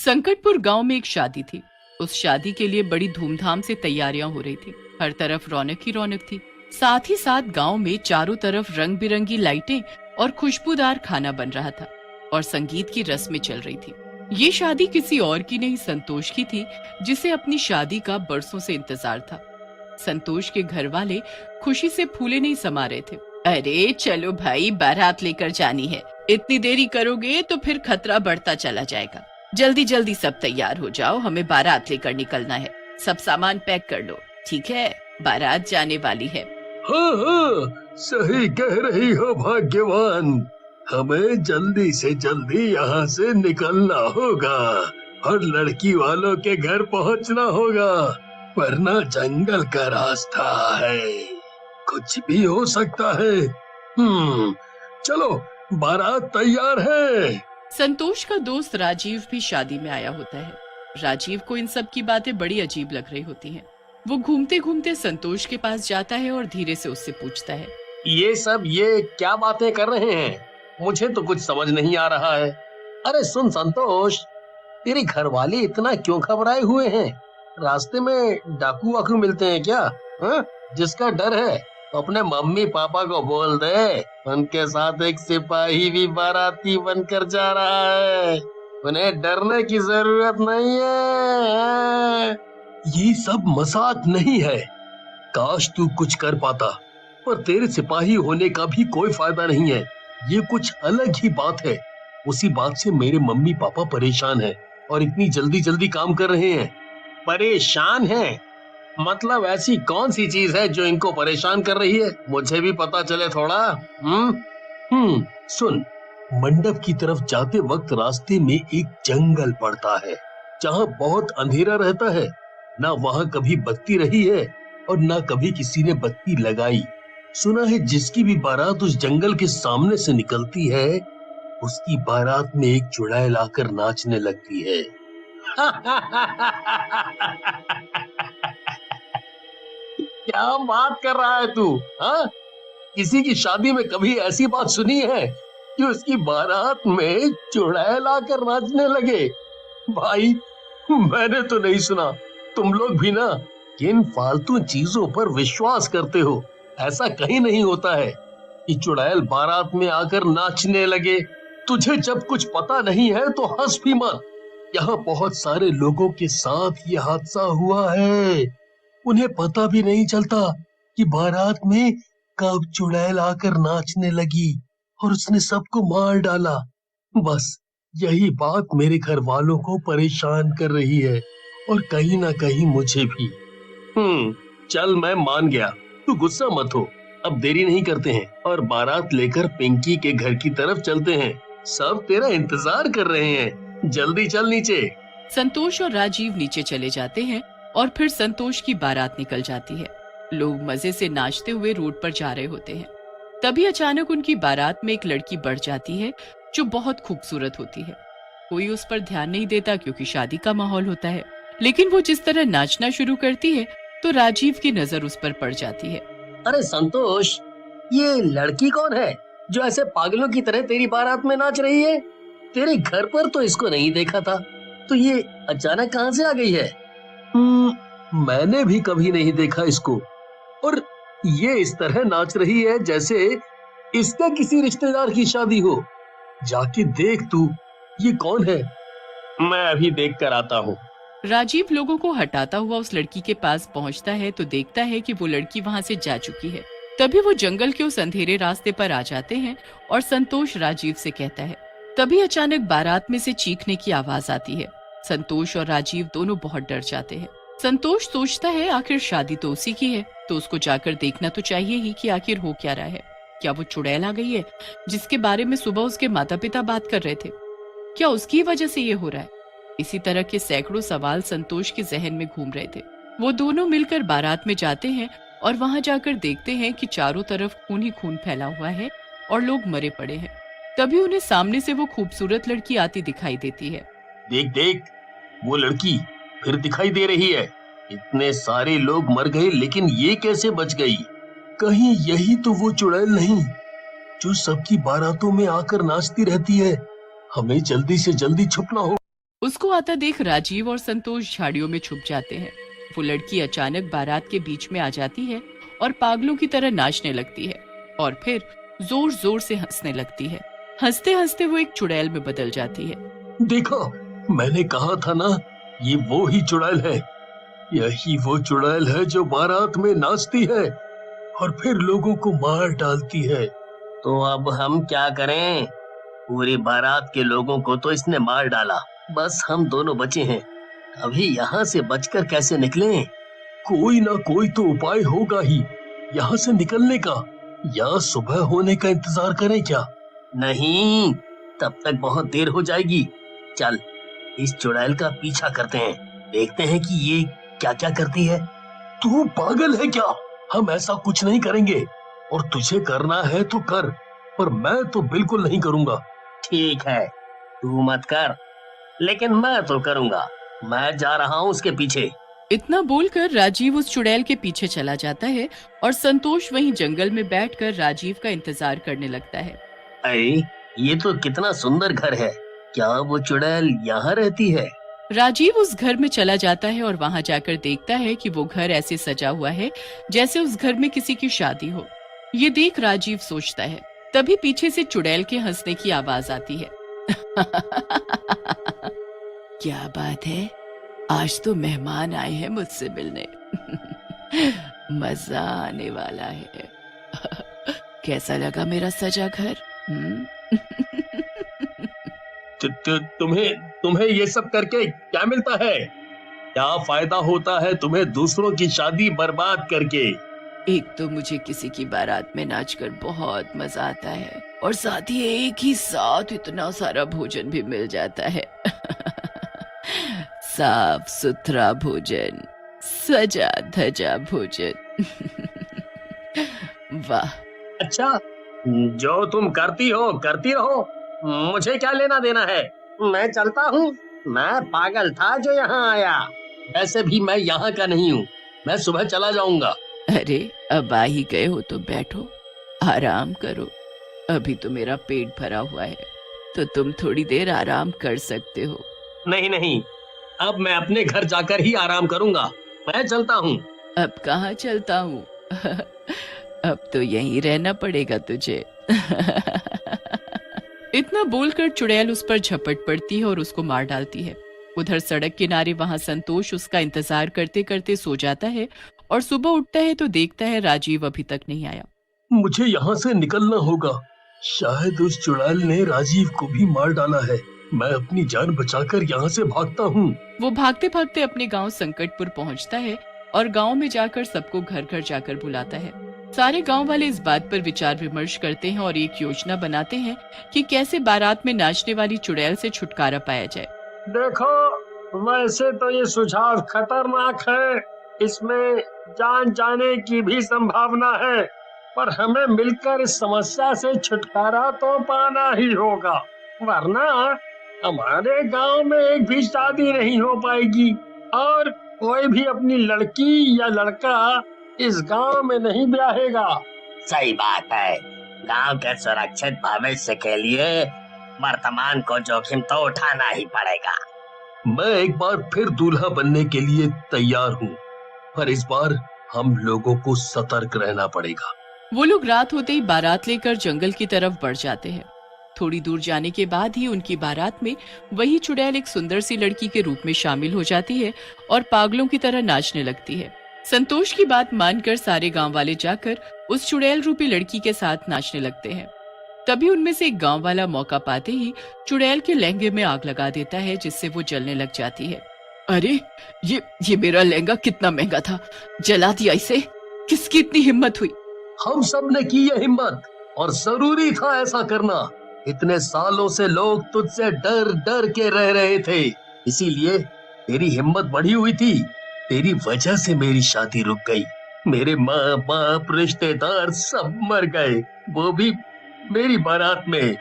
संकटपुर गांव में एक शादी थी। उस शादी के लिए बड़ी धूमधाम से तैयारियां हो रही थी। हर तरफ रौनक ही रौनक थी। साथ ही साथ गांव में चारों तरफ रंग बिरंगी लाइटें और खुशबूदार खाना बन रहा था और संगीत की रस्में चल रही थी। ये शादी किसी और की नहीं, संतोष की थी, जिसे अपनी शादी का बरसों से इंतजार था। संतोष के घर वाले खुशी से फूले नहीं समा रहे थे। अरे चलो भाई, बारात लेकर जानी है। इतनी देरी करोगे तो फिर खतरा बढ़ता चला जाएगा। जल्दी जल्दी सब तैयार हो जाओ, हमें बारात लेकर निकलना है। सब सामान पैक कर लो, ठीक है? बारात जाने वाली है। हाँ हाँ, सही कह रही हो भाग्यवान। हमें जल्दी से जल्दी यहाँ से निकलना होगा और लड़की वालों के घर पहुँचना होगा, वरना जंगल का रास्ता है, कुछ भी हो सकता है। चलो, बारात तैयार है। संतोष का दोस्त राजीव भी शादी में आया होता है। राजीव को इन सब की बातें बड़ी अजीब लग रही होती हैं। वो घूमते घूमते संतोष के पास जाता है और धीरे से उससे पूछता है, ये क्या बातें कर रहे हैं? मुझे तो कुछ समझ नहीं आ रहा है। अरे सुन संतोष, तेरे घर वाले इतना क्यों घबराए हुए हैं? रास्ते में डाकू वाकू मिलते हैं क्या? हाँ? जिसका डर है तो अपने मम्मी पापा को बोल दे, उनके साथ एक सिपाही भी बाराती बनकर जा रहा है, उन्हें डरने की जरूरत नहीं है। ये सब मजाक नहीं है। काश तू कुछ कर पाता, पर तेरे सिपाही होने का भी कोई फायदा नहीं है। ये कुछ अलग ही बात है। उसी बात से मेरे मम्मी पापा परेशान हैं और इतनी जल्दी जल्दी काम कर रहे हैं। परेशान हैं? मतलब ऐसी कौन सी चीज है जो इनको परेशान कर रही है? मुझे भी पता चले थोड़ा। सुन, मंडप की तरफ जाते वक्त रास्ते में एक जंगल पड़ता है जहाँ बहुत अंधेरा रहता है। ना वहाँ कभी बत्ती रही है और ना कभी किसी ने बत्ती लगाई। सुना है जिसकी भी बारात उस जंगल के सामने से निकलती है, उसकी बारात में एक चुड़ैल आकर नाचने लगती है। क्या बात कर रहा है तू? हाँ? किसी की शादी में कभी ऐसी बात सुनी है कि उसकी बारात में चुड़ैल आकर नाचने लगे? भाई, मैंने तो नहीं सुना। तुम लोग भी ना किन फालतू चीजों पर विश्वास करते हो। ऐसा कहीं नहीं होता है कि चुड़ैल बारात में आकर नाचने लगे। तुझे जब कुछ पता नहीं है तो हंस भी मत। यहाँ बहुत सारे लोगों के साथ ये हादसा हुआ है। उन्हें पता भी नहीं चलता कि बारात में कब चुड़ैल आकर नाचने लगी और उसने सबको मार डाला। बस यही बात मेरे घर वालों को परेशान कर रही है और कहीं ना कहीं मुझे भी। चल मैं मान गया, तू गुस्सा मत हो। अब देरी नहीं करते हैं और बारात लेकर पिंकी के घर की तरफ चलते हैं। सब तेरा इंतजार कर रहे हैं, जल्दी चल नीचे। संतोष और राजीव नीचे चले जाते हैं और फिर संतोष की बारात निकल जाती है। लोग मजे से नाचते हुए रोड पर जा रहे होते हैं। तभी अचानक उनकी बारात में एक लड़की बढ़ जाती है जो बहुत खूबसूरत होती है। कोई उस पर ध्यान नहीं देता क्योंकि शादी का माहौल होता है, लेकिन वो जिस तरह नाचना शुरू करती है तो राजीव की नजर उस पर पड़ जाती है। अरे संतोष, ये लड़की कौन है जो ऐसे पागलों की तरह तेरी बारात में नाच रही है? तेरे घर पर तो इसको नहीं देखा था, तो ये अचानक कहाँ से आ गई है? मैंने भी कभी नहीं देखा इसको, और ये इस तरह नाच रही है जैसे इसका किसी रिश्तेदार की शादी हो। जाके देख तू, ये कौन है? मैं अभी देख कर आता हूँ। राजीव लोगों को हटाता हुआ उस लड़की के पास पहुंचता है तो देखता है कि वो लड़की वहां से जा चुकी है। तभी वो जंगल के उस अंधेरे रास्ते पर आ जाते हैं और संतोष राजीव से कहता है। तभी अचानक बारात में से चीखने की आवाज आती है। संतोष और राजीव दोनों बहुत डर जाते हैं। संतोष सोचता है आखिर शादी तो उसी की है, तो उसको जाकर देखना तो चाहिए ही कि आखिर हो क्या रहा है। क्या वो चुड़ैल आ गई है जिसके बारे में सुबह उसके माता पिता बात कर रहे थे? क्या उसकी वजह से ये हो रहा है? इसी तरह के सैकड़ों सवाल संतोष के जहन में घूम रहे थे। वो दोनों मिलकर बारात में जाते हैं और वहां जाकर देखते हैं कि चारों तरफ खून ही खून फैला हुआ है और लोग मरे पड़े हैं। तभी उन्हें सामने से वो खूबसूरत लड़की आती दिखाई देती है। देख देख, वो लड़की फिर दिखाई दे रही है। इतने सारे लोग मर गए, लेकिन ये कैसे बच गई? कहीं यही तो वो चुड़ैल नहीं जो सबकी बारातों में आकर नाचती रहती है? हमें जल्दी से जल्दी छुपना होगा। उसको आता देख राजीव और संतोष झाड़ियों में छुप जाते हैं। वो लड़की अचानक बारात के बीच में आ जाती है और पागलों की तरह नाचने लगती है और फिर जोर जोर से हंसने लगती है। हंसते हंसते वो एक चुड़ैल में बदल जाती है। देखो, मैंने कहा था ना, ये वो ही चुड़ैल है। यही वो चुड़ैल है जो बारात में नाचती है और फिर लोगों को मार डालती है। तो अब हम क्या करें? पूरी बारात के लोगों को तो इसने मार डाला, बस हम दोनों बचे हैं। अभी यहाँ से बचकर कैसे निकलें? कोई ना कोई तो उपाय होगा ही यहाँ से निकलने का। या सुबह होने का इंतजार करें क्या? नहीं, तब तक बहुत देर हो जाएगी। चल, इस चुड़ैल का पीछा करते हैं, देखते हैं कि ये क्या क्या करती है। तू पागल है क्या? हम ऐसा कुछ नहीं करेंगे, और तुझे करना है तो कर, पर मैं तो बिल्कुल नहीं करूंगा। ठीक है, तू मत कर, लेकिन मैं तो करूंगा। मैं जा रहा हूँ उसके पीछे। इतना बोलकर राजीव उस चुड़ैल के पीछे चला जाता है और संतोष वहीं जंगल में बैठकर राजीव का इंतजार करने लगता है। अरे, ये तो कितना सुंदर घर है। क्या वो चुड़ैल यहाँ रहती है? राजीव उस घर में चला जाता है और वहां जाकर देखता है कि वो घर ऐसे सजा हुआ है जैसे उस घर में किसी की शादी हो। ये देख राजीव सोचता है। तभी पीछे से चुड़ैल के हंसने की आवाज आती है। क्या बात है, आज तो मेहमान आए हैं मुझसे मिलने। मजा आने वाला है। कैसा लगा मेरा सजा घर? तुम्हें ये सब करके क्या मिलता है? क्या फायदा होता है तुम्हें दूसरों की शादी बर्बाद करके? एक तो मुझे किसी की बारात में नाचकर बहुत मजा आता है और साथ ही एक ही साथ इतना सारा भोजन भी मिल जाता है। साफ सुथरा भोजन, सजा धजा भोजन। वाह। अच्छा, जो तुम करती हो करती रहो, मुझे क्या लेना देना है? मैं चलता हूँ। मैं पागल था जो यहाँ आया। वैसे भी मैं यहाँ का नहीं हूँ। मैं सुबह चला जाऊंगा। अरे, अब आ ही गए हो तो बैठो, आराम करो। अभी तो मेरा पेट भरा हुआ है, तो तुम थोड़ी देर आराम कर सकते हो। नहीं नहीं, अब मैं अपने घर जाकर ही आराम करूंगा। मैं चलता हूँ। अब कहाँ चलता हूँ? अब तो यहीं रहना पड़ेगा तुझे। इतना बोलकर चुड़ैल उस पर झपट पड़ती है और उसको मार डालती है। उधर सड़क किनारे वहां संतोष उसका इंतजार करते करते सो जाता है और सुबह उठता है तो देखता है राजीव अभी तक नहीं आया। मुझे यहाँ से निकलना होगा। शायद उस चुड़ैल ने राजीव को भी मार डाला है। मैं अपनी जान बचाकर यहाँ से भागता हूँ। वो भागते भागते अपने गांव संकटपुर पहुँचता है और गांव में जाकर सबको घर घर जाकर बुलाता है। सारे गांव वाले इस बात पर विचार विमर्श करते हैं और एक योजना बनाते हैं कि कैसे बारात में नाचने वाली चुड़ैल से छुटकारा पाया जाए। देखो, वैसे तो ये सुझाव खतरनाक है, इसमें जान जाने की भी संभावना है, पर हमें मिलकर इस समस्या से छुटकारा तो पाना ही होगा, वरना हमारे गांव में एक भी शादी नहीं हो पाएगी और कोई भी अपनी लड़की या लड़का इस गांव में नहीं ब्याहेगा। सही बात है। गांव के सुरक्षित भविष्य के लिए वर्तमान को जोखिम तो उठाना ही पड़ेगा। मैं एक बार फिर दूल्हा बनने के लिए तैयार हूँ, पर इस बार हम लोगों को सतर्क रहना पड़ेगा। वो लोग रात होते ही बारात लेकर जंगल की तरफ बढ़ जाते हैं। थोड़ी दूर जाने के बाद ही उनकी बारात में वही चुड़ैल एक सुंदर सी लड़की के रूप में शामिल हो जाती है और पागलों की तरह नाचने लगती है। संतोष की बात मानकर सारे गांव वाले जाकर उस चुड़ैल रूपी लड़की के साथ नाचने लगते हैं। तभी उनमें से एक गांव वाला मौका पाते ही चुड़ैल के लहंगे में आग लगा देता है, जिससे वो जलने लग जाती है। अरे, ये मेरा लहंगा कितना महंगा था, जला दिया इसे। किसकी इतनी हिम्मत हुई? हम सब ने की ये हिम्मत, और जरूरी था ऐसा करना। इतने सालों से लोग तुझसे डर डर के रह रहे थे, इसीलिए तेरी हिम्मत बढ़ी हुई थी। तेरी वजह से मेरी शादी रुक गई। मेरे माँ बाप रिश्तेदार सब मर गए, वो भी मेरी बारात में।